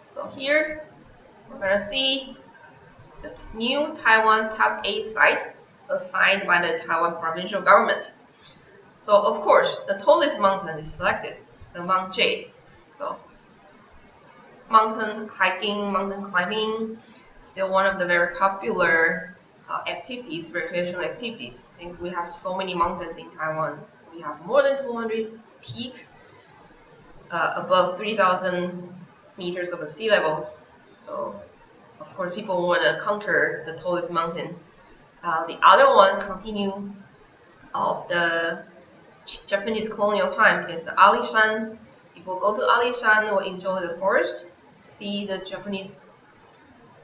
So here we're gonna see the new Taiwan top 8 site assigned by the Taiwan provincial government. So of course, the tallest mountain is selected, the Mount Jade. So mountain hiking, mountain climbing, still one of the very popular activities, recreational activities, since we have so many mountains in Taiwan. We have more than 200 peaks above 3,000 meters of the sea levels. So of course, people want to conquer the tallest mountain. The other one continue of the Japanese colonial time is Alishan. People go to Alishan or enjoy the forest, see the Japanese,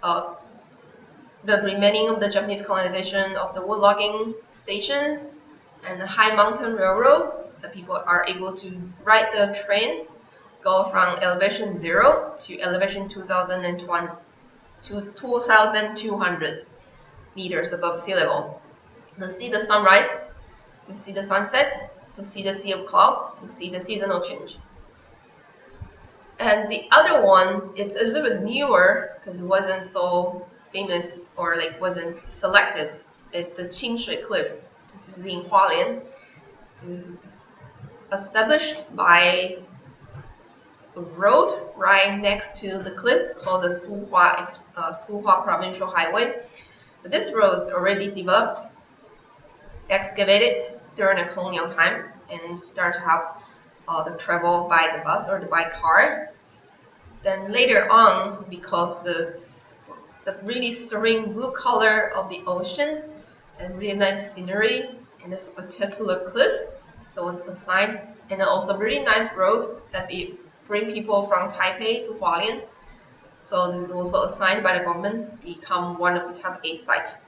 the remaining of the Japanese colonization of the wood logging stations and the high mountain railroad. The people are able to ride the train, go from elevation 0 to elevation 2,200 meters above sea level, to see the sunrise, to see the sunset, to see the sea of clouds, to see the seasonal change. And the other one, it's a little bit newer because it wasn't so famous or like wasn't selected. It's the Ching Cliff. This is in Hualien. It's established by a road right next to the cliff called the Suhua Provincial Highway. But this road is already developed, excavated during the colonial time, and start to have the travel by the bus or by car. Then later on, because the really serene blue color of the ocean and really nice scenery and this particular cliff, so it's assigned, and also really nice road that bring people from Taipei to Hualien. So this is also assigned by the government, become one of the top 8 sites.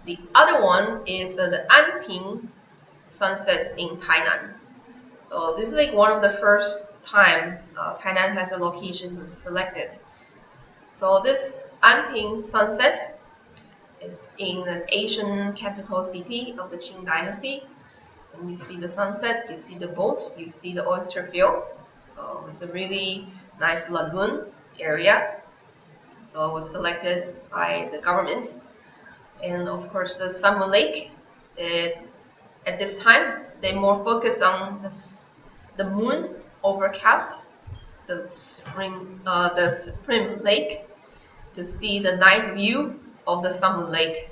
The other one is the Anping sunset in Tainan. So this is like one of the first time Tainan has a location to selected. So this Anping sunset is in an Asian capital city of the Qing dynasty. And you see the sunset, you see the boat, you see the oyster field. It's a really nice lagoon area. So it was selected by the government. And of course the Summer Lake, at this time, they more focus on the moon overcast, the spring lake, to see the night view of the Summer Lake.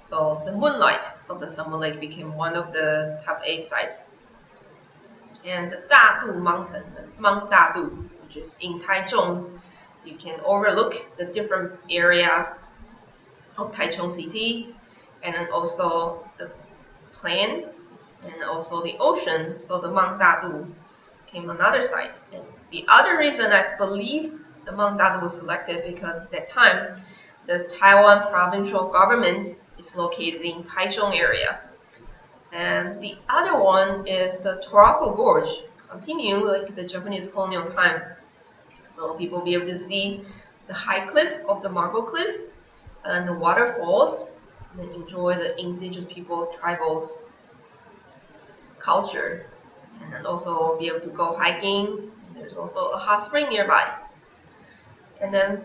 So the moonlight of the Summer Lake became one of the top 8 sites. And the Dadu Mountain, Mount Dadu, which is in Taichung, you can overlook the different area of Taichung City, and then also the plain, and also the ocean. So the Mount Dadu came another site. And the other reason I believe the Mount Dadu was selected because at that time, the Taiwan provincial government is located in Taichung area. And the other one is the Torako Gorge, continue like the Japanese colonial time. So people will be able to see the high cliffs of the Marble Cliff and the waterfalls, and then enjoy the indigenous people, tribals culture, and then also be able to go hiking. There's also a hot spring nearby. And then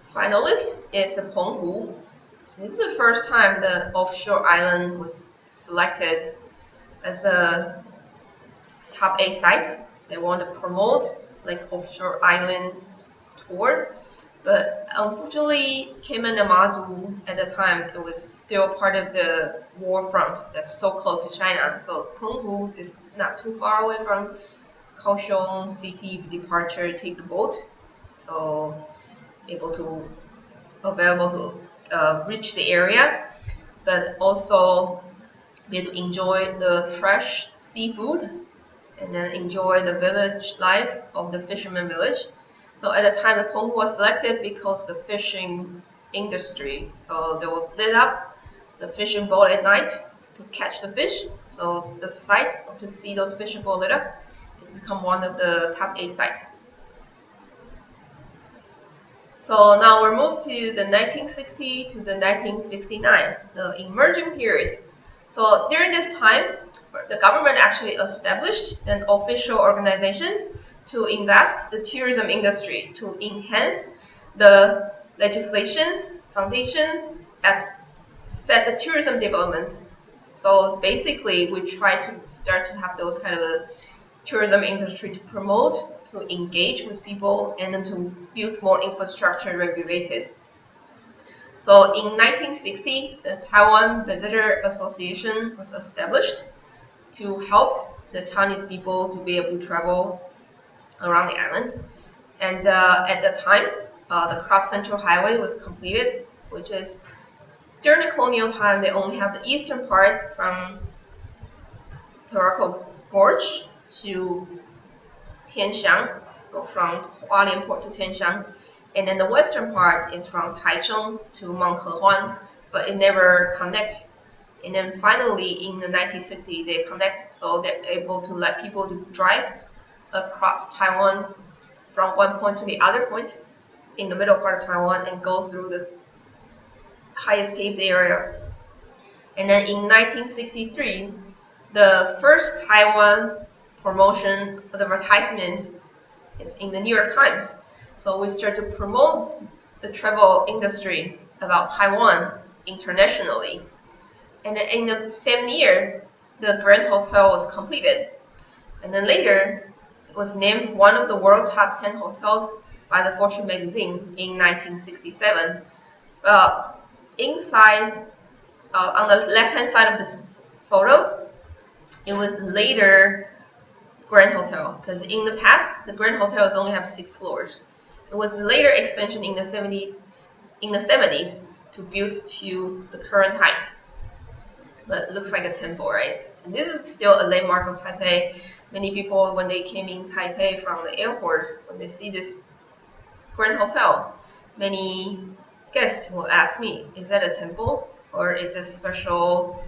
finalist is the Penghu. This is the first time the offshore island was selected as a top 8 site. They want to promote like offshore island tour, but unfortunately Cayman and Mazu at the time, it was still part of the war front that's so close to China. So Penghu is not too far away from Kaohsiung city. Departure, take the boat, so available to reach the area, but also be able to enjoy the fresh seafood and then enjoy the village life of the fisherman village. So at the time, the Penghu was selected because the fishing industry. So they will lit up the fishing boat at night to catch the fish. So the site to see those fishing boats lit up, it's become one of the top 8 sites. So now we're moved to the 1960 to the 1969, the emerging period. So during this time, the government actually established an official organizations to invest the tourism industry to enhance the legislations, foundations, and set the tourism development. So basically, we try to start to have those kind of a tourism industry to promote, to engage with people, and then to build more infrastructure regulated. So in 1960, the Taiwan Visitor Association was established to help the Chinese people to be able to travel around the island. And at that time, the Cross Central Highway was completed, which is during the colonial time, they only have the eastern part from Gorge to Tianxiang, so from Hualien Port to Tianxiang, and then the western part is from Taichung to Mount Hehuan, but it never connects. And then finally, in the 1960s, they connect, so they're able to let people to drive across Taiwan from one point to the other point in the middle part of Taiwan and go through the highest paved area. And then in 1963, the first Taiwan promotion of the advertisement is in the New York Times. So we start to promote the travel industry about Taiwan internationally. And then in the same year, the Grand Hotel was completed. And then later, it was named one of the world top 10 hotels by the Fortune magazine in 1967. Inside, on the left-hand side of this photo, it was later Grand Hotel, because in the past, the Grand Hotels only have 6 floors. It was later expansion in the 70s to build to the current height. But it looks like a temple, right? And this is still a landmark of Taipei. Many people, when they came in Taipei from the airport, when they see this Grand Hotel, many guests will ask me, is that a temple or is it a special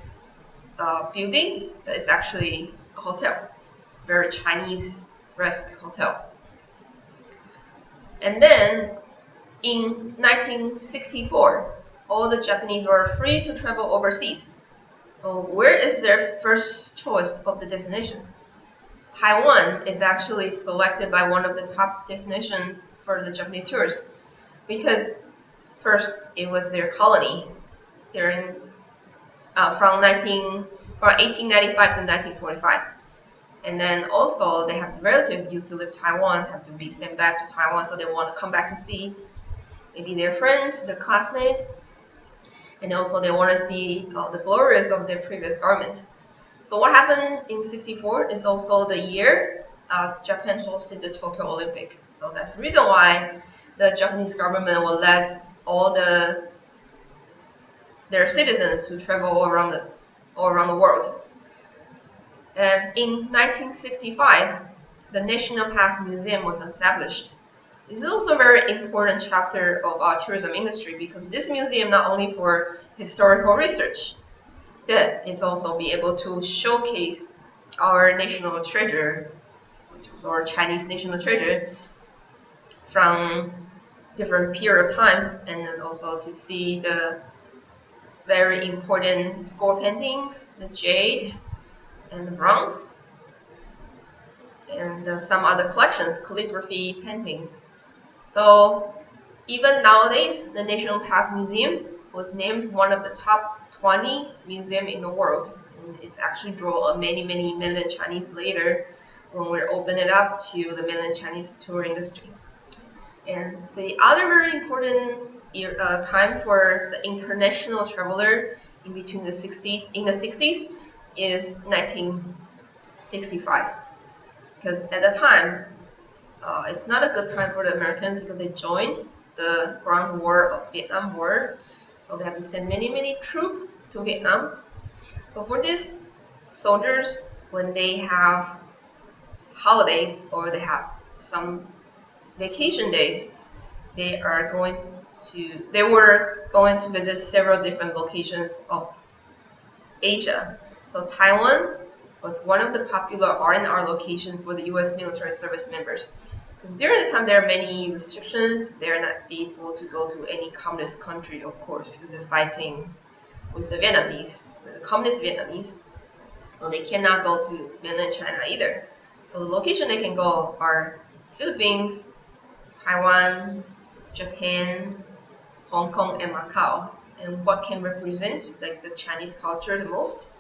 building? But it's actually a hotel. It's a very Chinese-esque hotel. And then in 1964, all the Japanese were free to travel overseas. So where is their first choice of the destination? Taiwan is actually selected by one of the top destinations for the Japanese tourists because first it was their colony during from 1895 to 1945, and then also they have relatives used to live in Taiwan, have to be sent back to Taiwan, so they want to come back to see maybe their friends, their classmates, and also they want to see the glories of their previous government. So what happened in '64 is also the year Japan hosted the Tokyo Olympic. So that's the reason why the Japanese government will let all their citizens to travel all around the world. And in 1965, the National Past Museum was established. This is also a very important chapter of our tourism industry because this museum not only for historical research, but it's also be able to showcase our national treasure, which is our Chinese national treasure, from different period of time, and then also to see the very important score paintings, the jade and the bronze, and some other collections, calligraphy paintings. So even nowadays, the National Past Museum was named one of the top 20 museums in the world. And it's actually draw many mainland Chinese later when we open it up to the mainland Chinese tour industry. And the other very important time for the international traveler in between in the 60s is 1965, because at that time it's not a good time for the Americans because they joined the ground war of Vietnam War, so they have to send many troops to Vietnam. So for these soldiers, when they have holidays or they have some vacation days, they were going to visit several different locations of Asia. So Taiwan was one of the popular R&R locations for the U.S. military service members. Because during the time there are many restrictions, they're not able to go to any communist country, of course, because they're fighting with the Vietnamese, with the communist Vietnamese. So they cannot go to mainland China either. So the location they can go are Philippines, Taiwan, Japan, Hong Kong, and Macau. And what can represent like the Chinese culture the most?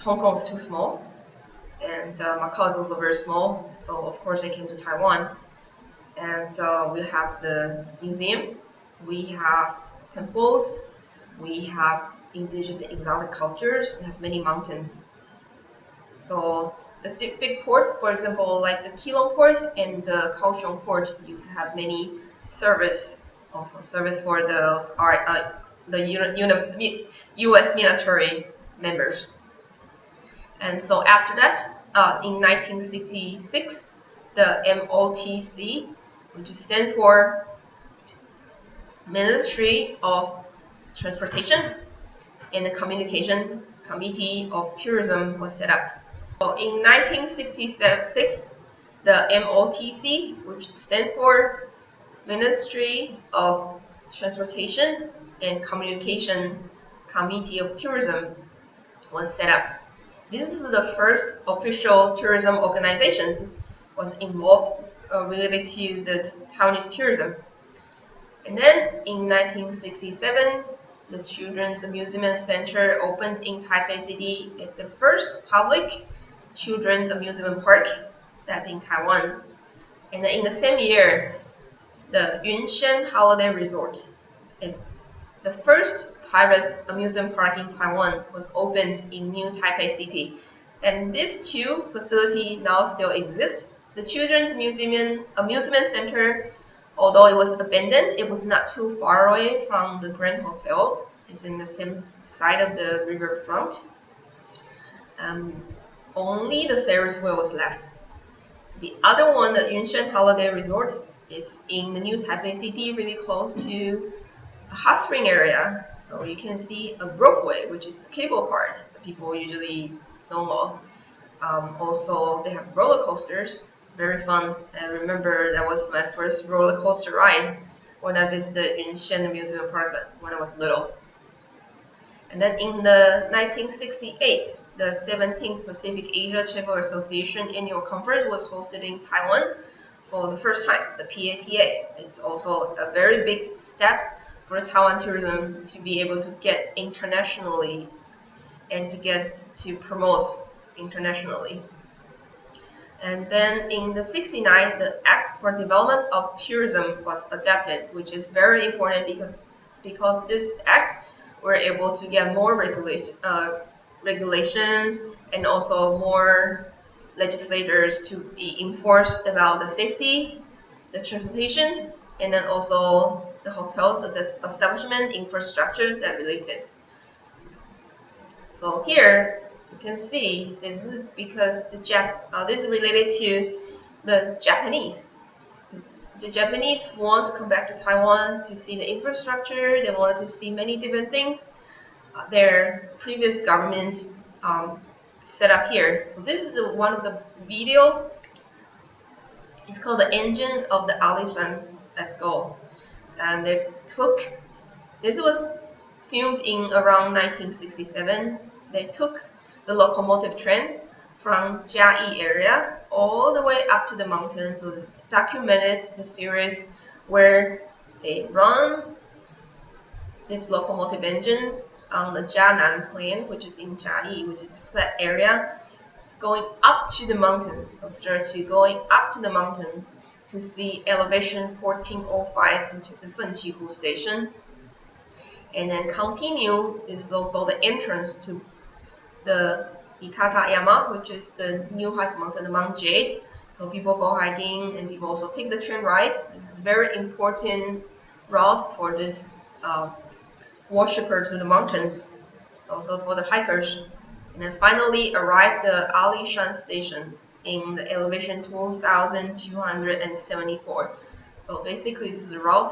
Hong Kong is too small, and Macau is also very small. So of course they came to Taiwan. And we have the museum, we have temples, we have indigenous and exotic cultures, we have many mountains. So the big ports, for example, like the Keelung port and the Kaohsiung port, used to have many service for those the U.S. military members. And so after that, in 1966, the MOTC, which stands for Ministry of Transportation and the Communication Committee of Tourism, was set up. So in 1966, the MOTC, which stands for Ministry of Transportation and Communication Committee of Tourism, was set up. This is the first official tourism organization was involved related to the Taiwanese tourism. And then in 1967, the Children's Amusement Center opened in Taipei City. It's the first public children's amusement park that's in Taiwan. And then in the same year, the Yunshan Holiday Resort is the first private amusement park in Taiwan, was opened in New Taipei City. And these two facilities now still exist. The Children's Amusement Center, although it was abandoned, it was not too far away from the Grand Hotel. It's in the same side of the riverfront. Only the Ferris wheel was left. The other one, the Yunshan Holiday Resort, it's in the New Taipei City, really close to a hot spring area. So you can see a ropeway, which is a cable car that people usually know of. Also, they have roller coasters. It's very fun. I remember that was my first roller coaster ride when I visited Yunshan Amusement Park when I was little. And then in the 1968, the 17th Pacific Asia Travel Association Annual Conference was hosted in Taiwan for the first time, the PATA. It's also a very big step for Taiwan tourism to be able to get internationally and to get to promote internationally. And then in the 69, the Act for Development of Tourism was adopted, which is very important because this act we're able to get more regulations and also more legislators to be enforced about the safety, the transportation, and then also the hotels, the establishment infrastructure that related. So here you can see this is because this is related to the Japanese. The Japanese want to come back to Taiwan to see the infrastructure. They wanted to see many different things. Their previous government set up here. So this is one of the video. It's called The Engine of the Alishan. Let's go. And this was filmed in around 1967. They took the locomotive train from Jiayi area all the way up to the mountains. So this documented the series where they run this locomotive engine on the Jianan Plain, which is in Jiayi, which is a flat area, going up to the mountains. So start to going up to the mountain to see elevation 1405, which is the Fenqihu station. And then continue is also the entrance to the Ikatayama, which is the new highest mountain, the Mount Jade. So people go hiking and people also take the train ride. This is a very important route for this worshipper to the mountains, also for the hikers. And then finally arrive the Alishan station in the elevation 2274. So basically this is the route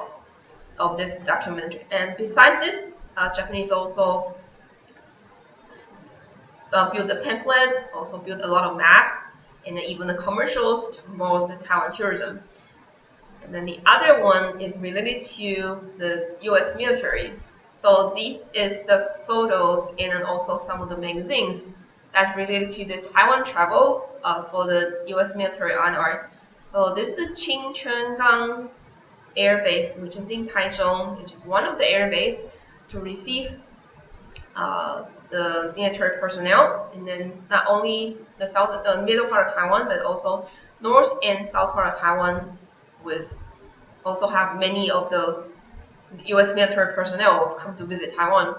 of this documentary. And besides this, Japanese also built a pamphlet, also built a lot of map, and even the commercials to promote the Taiwan tourism. And then the other one is related to the U.S. military. So this is the photos and then also some of the magazines that's related to the Taiwan travel for the U.S. military honor. So this is Ching Air Base, which is in Taichung, which is one of the air base to receive the military personnel, and then not only the middle part of Taiwan, but also north and south part of Taiwan, with also have many of those U.S. military personnel will come to visit Taiwan.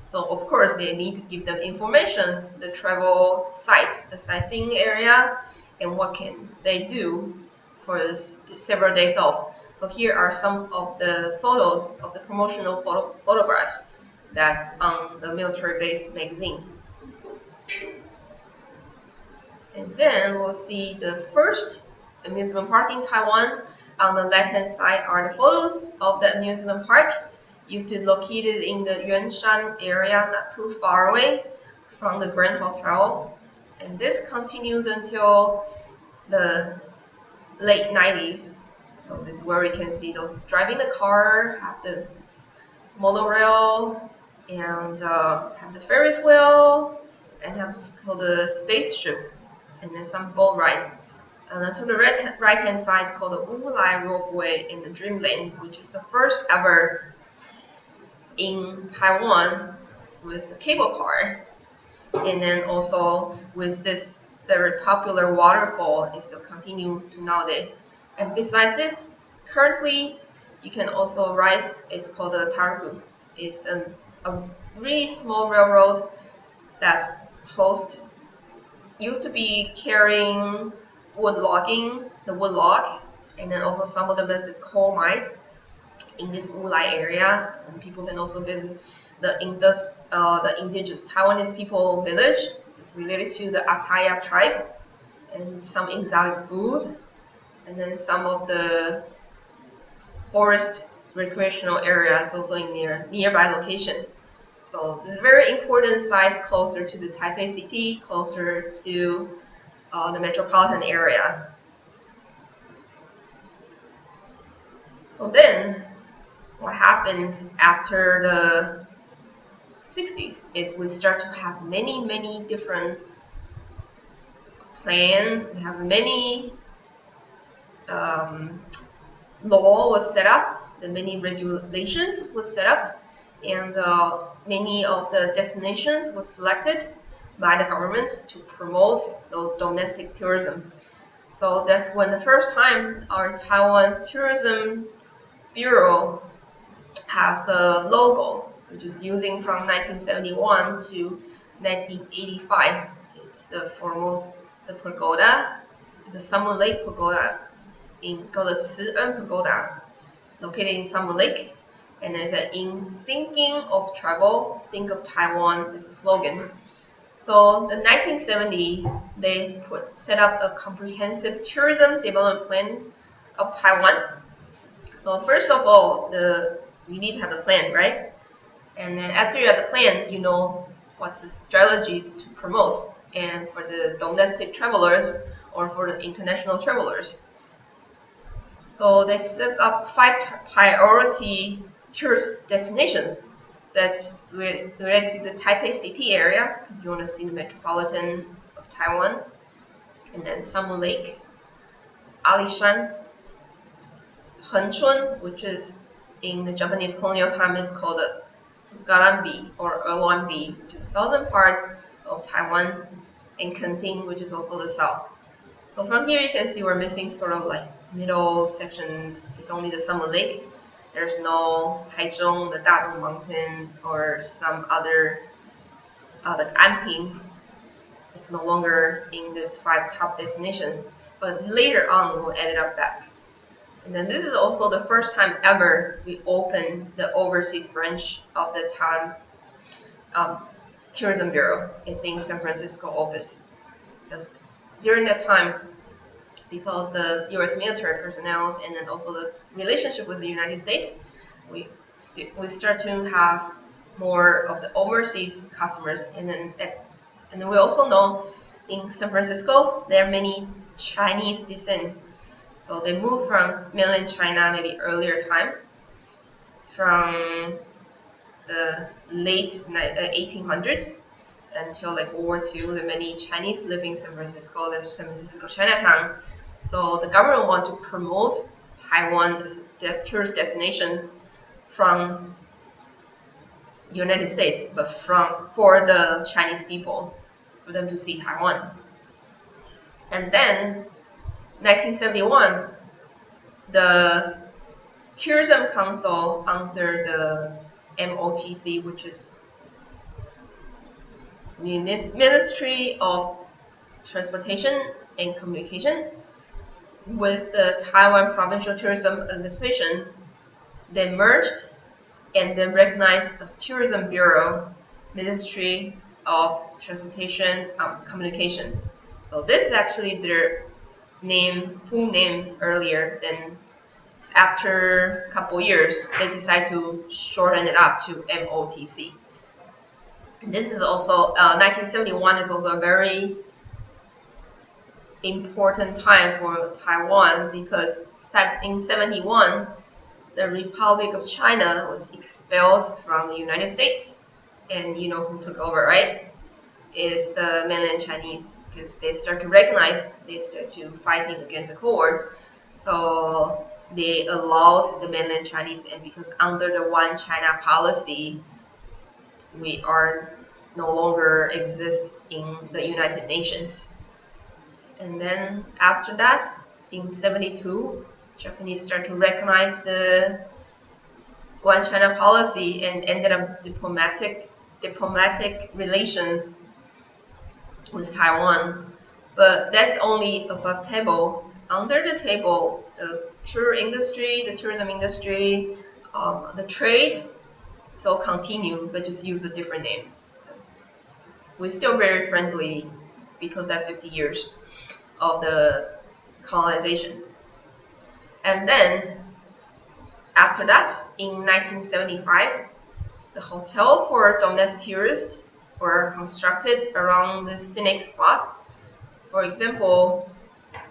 So of course they need to give them informations, the travel site, the sightseeing area, and what can they do for several days off. So here are some of the photos of the promotional photographs that's on the military base magazine. And then we'll see the first amusement park in Taiwan. On the left-hand side are the photos of the amusement park, used to located in the Yuanshan area, not too far away from the Grand Hotel. And this continues until the late 90s. So this is where we can see those driving the car, have the monorail, and have the Ferris wheel, and have the spaceship, and then some boat ride. And to the right hand side is called the Wulai Ropeway in the Dreamland, which is the first ever in Taiwan with the cable car. And then also with this very popular waterfall, it still continue to nowadays. And besides this, currently you can also ride, it's called the Targu. It's a really small railroad that's used to be carrying wood logging, the wood log, and then also some of them is a coal mine in this Wulai area. And people can also visit the indigenous Taiwanese people village. It's related to the Ataya tribe, and some exotic food, and then some of the forest recreational areas also in nearby location. So this is a very important site, closer to the Taipei city, closer to the metropolitan area. So then, what happened after the 60s is we start to have many different plans. We have many law was set up, the many regulations was set up, and many of the destinations was selected by the government to promote the domestic tourism. So that's when the first time our Taiwan Tourism Bureau has a logo, which is using from 1971 to 1985. It's the pagoda. It's a Summer Lake Pagoda called the Ci'en Pagoda, located in Summer Lake. And there's in thinking of travel, think of Taiwan is a slogan. So the 1970s, they set up a comprehensive tourism development plan of Taiwan. So first of all, you need to have a plan, right? And then after you have the plan, you know what's the strategies to promote, and for the domestic travelers or for the international travelers. So they set up 5 priority tourist destinations that's related to the Taipei city area, because you want to see the metropolitan of Taiwan, and then Summer Lake, Alishan, Henchun, which is in the Japanese colonial time is called Garambi or Erluanbi, which is the southern part of Taiwan, and Kenting, which is also the south. So from here you can see we're missing sort of like middle section. It's only the Summer Lake. There's no Taichung, the Dadong Mountain, or some other, like Anping. It's no longer in these 5 top destinations. But later on, we'll add it up back. And then this is also the first time ever we opened the overseas branch of the Taiwan Tourism Bureau. It's in San Francisco office. Because during that time, because the U.S. military personnel and then also the relationship with the United States, we start to have more of the overseas customers, and then we also know in San Francisco there are many Chinese descent. So they moved from mainland China maybe earlier time, from the late 1800s until like World War II. There are many Chinese living in San Francisco. There's San Francisco Chinatown. So the government wants to promote Taiwan as a tourist destination from United States, but for the Chinese people, for them to see Taiwan. And then 1971, the Tourism Council under the MOTC, which is Ministry of Transportation and Communication, with the Taiwan Provincial Tourism Administration, they merged and then recognized as Tourism Bureau, Ministry of Transportation Communication. So this is actually their full name earlier. Then after a couple years, they decided to shorten it up to MOTC. And this is also 1971 is also a very important time for Taiwan, because in 71, the Republic of China was expelled from the United States. And you know who took over, right? It's the mainland Chinese, because they start to recognize, they start to fighting against the Cold War. So they allowed the mainland Chinese, and because under the One China policy, we are no longer exist in the United Nations. And then after that, in 72, Japanese start to recognize the One China policy and ended up diplomatic relations with Taiwan. But that's only above table. Under the table, the tour industry, the tourism industry, the trade, it's all continue, but just use a different name. We're still very friendly because of 50 years of the colonization. And then after that, in 1975, the hotel for domestic tourists were constructed around the scenic spot. For example,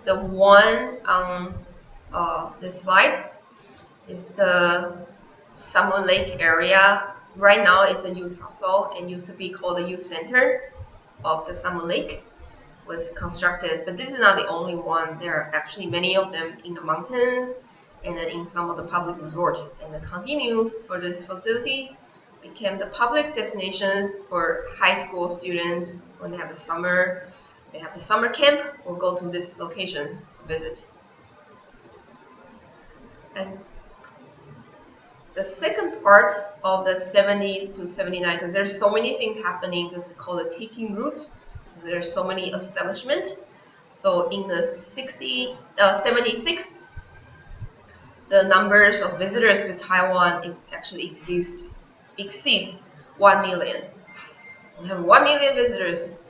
the one on this slide is the Summer Lake area. Right now, it's a youth hostel and used to be called the youth center of the Summer Lake. Was constructed, but this is not the only one. There are actually many of them in the mountains and then in some of the public resorts. And the continue for this facility became the public destinations for high school students when they have the summer camp, will go to these locations to visit. And the second part of the 70s to 79, because there's so many things happening, it's called the taking route. There's so many establishments. So in the 76, the numbers of visitors to Taiwan actually exceed 1 million. We have 1 million visitors.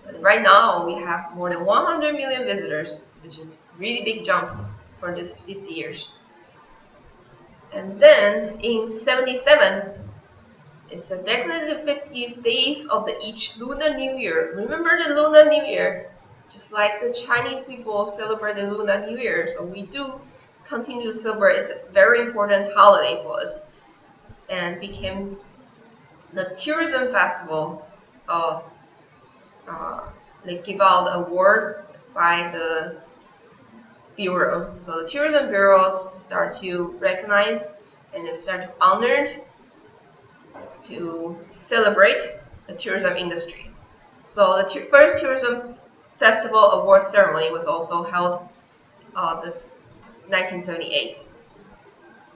But right now, we have more than 100 million visitors, which is a really big jump for this 50 years. And then in 77, it's definitely the 50th days of each Lunar New Year. Remember the Lunar New Year? Just like the Chinese people celebrate the Lunar New Year. So we do continue to celebrate. It's a very important holiday for us. And became the tourism festival of, they give out the award by the Bureau. So the tourism bureaus start to recognize and they start to honor to celebrate the tourism industry. So the first tourism festival award ceremony was also held this 1978.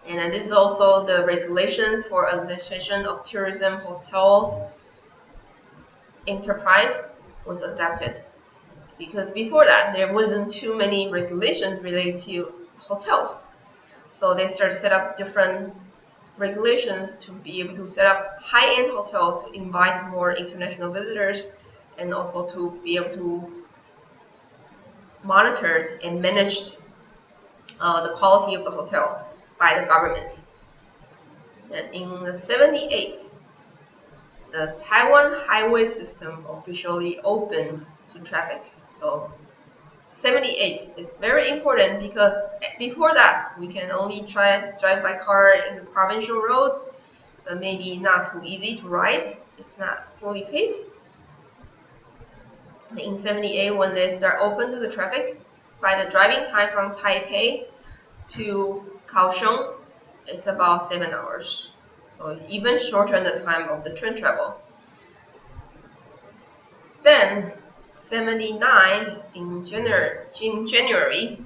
And then this is also the regulations for administration of tourism hotel enterprise was adapted. Because before that, there wasn't too many regulations related to hotels. So they started to set up different regulations to be able to set up high-end hotels to invite more international visitors and also to be able to monitor and manage the quality of the hotel by the government. And in 78, the Taiwan highway system officially opened to traffic. So 78 is very important because before that we can only drive by car in the provincial road, but maybe not too easy to ride. It's not fully paved. In 78, when they start open to the traffic, by the driving time from Taipei to Kaohsiung, it's about 7 hours. So even shorter than the time of the train travel. Then 79 in January,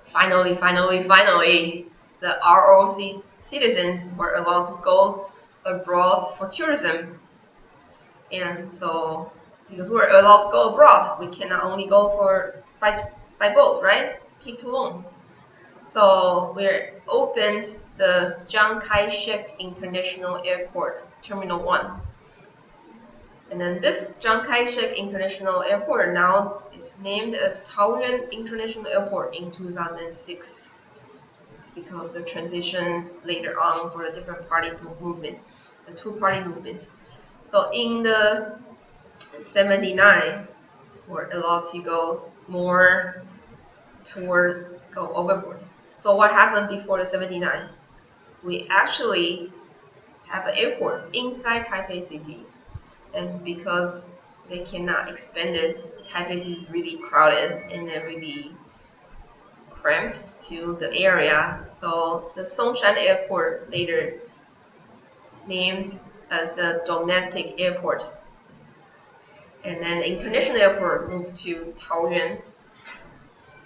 finally, the ROC citizens were allowed to go abroad for tourism. And so, because we're allowed to go abroad, we cannot only go by boat, right? It's take too long. So we opened the Chiang Kai-shek International Airport, Terminal 1. And then this Chiang Kai-shek International Airport now is named as Taoyuan International Airport in 2006. It's because of the transitions later on for the different party movement, the two-party movement. So in the 79, we're allowed to go more go overboard. So what happened before the 79? We actually have an airport inside Taipei City. And because they cannot expand it, because Taipei City is really crowded and really cramped to the area. So the Songshan Airport later named as a domestic airport. And then the international airport moved to Taoyuan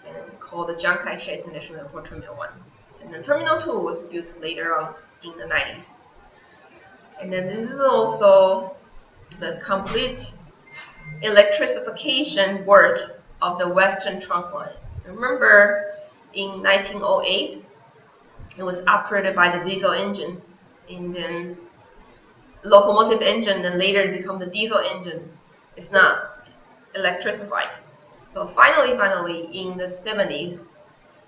and called the Chiang Kai-shek International Airport Terminal 1. And then Terminal 2 was built later on in the 90s. And then this is also the complete electrification work of the Western trunk line. Remember, in 1908, it was operated by the diesel engine, and then locomotive engine, and later it became the diesel engine. It's not electrified. So finally, in the 70s,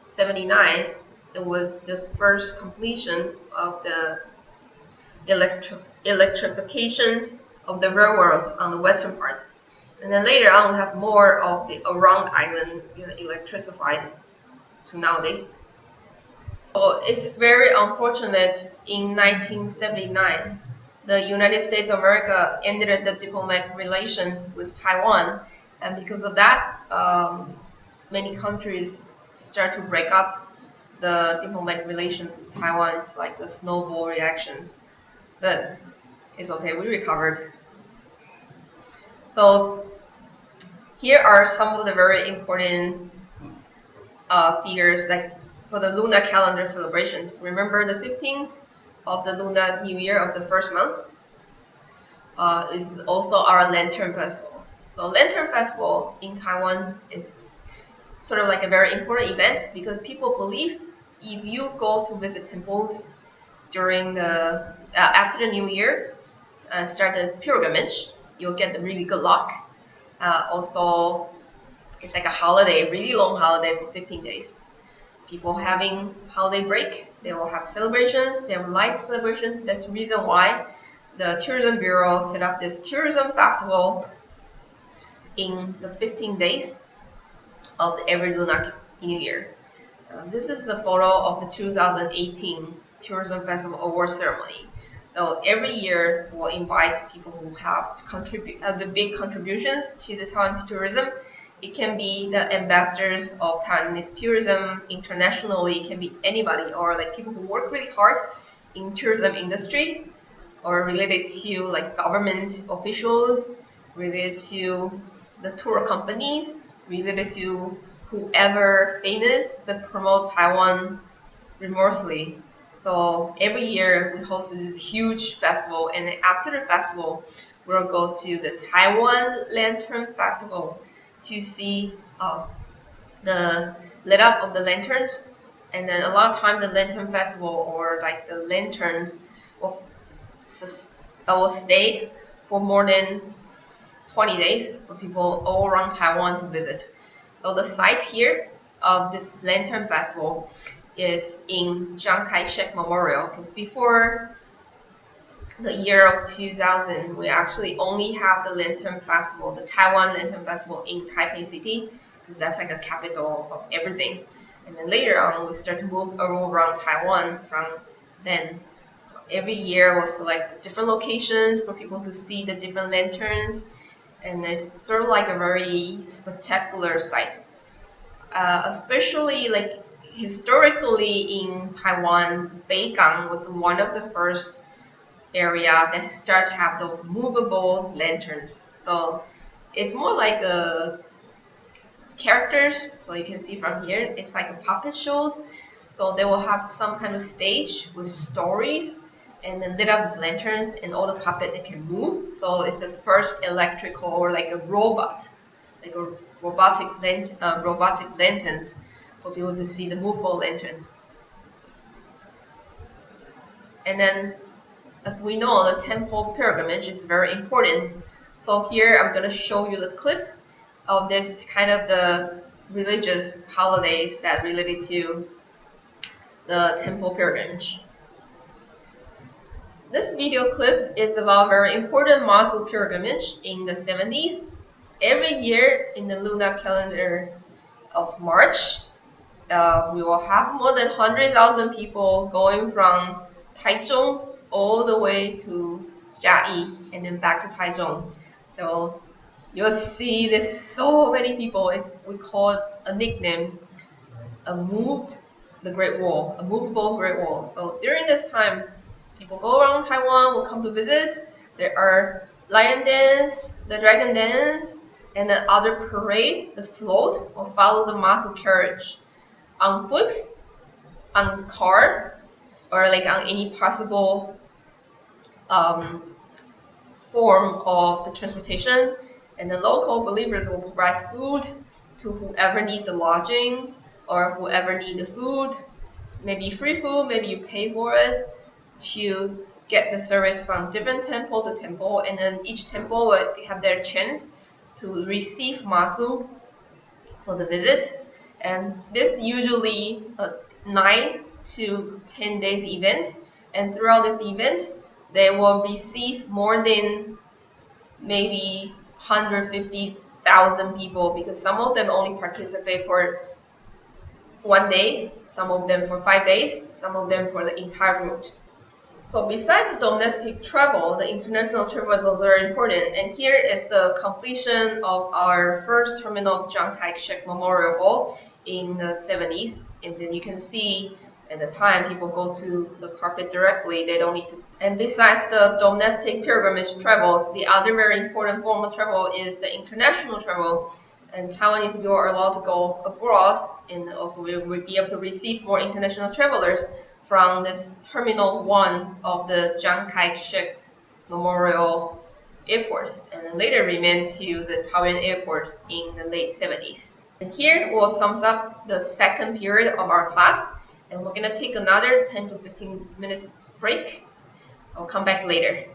79, it was the first completion of the electrifications of the railroad on the western part. And then later on, we have more of the around island electrified to nowadays. So it's very unfortunate in 1979, the United States of America ended the diplomatic relations with Taiwan. And because of that, many countries start to break up the diplomatic relations with Taiwan. It's like the snowball reactions. But it's okay, we recovered. So here are some of the very important figures, like for the lunar calendar celebrations. Remember the 15th of the Lunar New Year of the first month is also our Lantern Festival. So Lantern Festival in Taiwan is sort of like a very important event because people believe if you go to visit temples during the after the New Year, start the pilgrimage, you'll get the really good luck. Also, it's like a holiday, really long holiday for 15 days. People having holiday break, they will have celebrations, they have light celebrations. That's the reason why the Tourism Bureau set up this tourism festival in the 15 days of every Lunar New Year. This is a photo of the 2018 Tourism Festival Award Ceremony. So every year we'll invite people who have the big contributions to the Taiwan tourism. It can be the ambassadors of Taiwanese tourism internationally. It can be anybody, or like people who work really hard in tourism industry, or related to like government officials, related to the tour companies, related to whoever famous that promote Taiwan remorselessly. So every year we host this huge festival, and then after the festival, we'll go to the Taiwan Lantern Festival to see the lit up of the lanterns. And then a lot of time the Lantern Festival or like the lanterns will stay for more than 20 days for people all around Taiwan to visit. So the site here of this Lantern Festival is in Chiang Kai-shek Memorial, because before the year of 2000, we actually only have the Lantern Festival, the Taiwan Lantern Festival in Taipei City, because that's like a capital of everything. And then later on, we start to move around Taiwan from then every year we'll select different locations for people to see the different lanterns, and it's sort of like a very spectacular sight. Especially like historically in Taiwan, Beigang was one of the first area that start to have those movable lanterns. So it's more like a characters. So you can see from here, it's like a puppet shows. So they will have some kind of stage with stories and then lit up with lanterns and all the puppet that can move. So it's the first electrical or like a robot, like a robotic lanterns for people to see the movable lanterns. And then, as we know, the temple pilgrimage is very important. So here I'm going to show you the clip of this kind of the religious holidays that related to the temple pilgrimage. This video clip is about a very important Mazu pilgrimage in the 70s. Every year in the lunar calendar of March, we will have more than 100,000 people going from Taichung all the way to Jiayi and then back to Taichung. So you'll see there's so many people. We call it a nickname, a Great Wall, a movable Great Wall. So during this time, people go around Taiwan, will come to visit. There are lion dance, the dragon dance, and the other parade, the float, or follow the Mazu carriage on foot, on car, or like on any possible form of the transportation. And the local believers will provide food to whoever need the lodging or whoever need the food. Maybe free food, maybe you pay for it, to get the service from different temple to temple, and then each temple will have their chance to receive Mazu for the visit. And this usually a 9 to 10 days event, and throughout this event they will receive more than maybe 150,000 people, because some of them only participate for 1 day, some of them for 5 days, some of them for the entire route. So besides the domestic travel, the international travel is also very important. And here is a completion of our first terminal of Chiang Kai-shek Memorial Hall in the 70s. And then you can see at the time people go to the carpet directly. They don't need to. And besides the domestic pilgrimage travels, the other very important form of travel is the international travel. And Taiwanese people are allowed to go abroad, and also we will be able to receive more international travelers from this Terminal 1 of the Chiang Kai-shek Memorial Airport, and then later remained to the Taoyuan Airport in the late 70s. And here will sums up the second period of our class, and we're going to take another 10 to 15 minutes break. I'll come back later.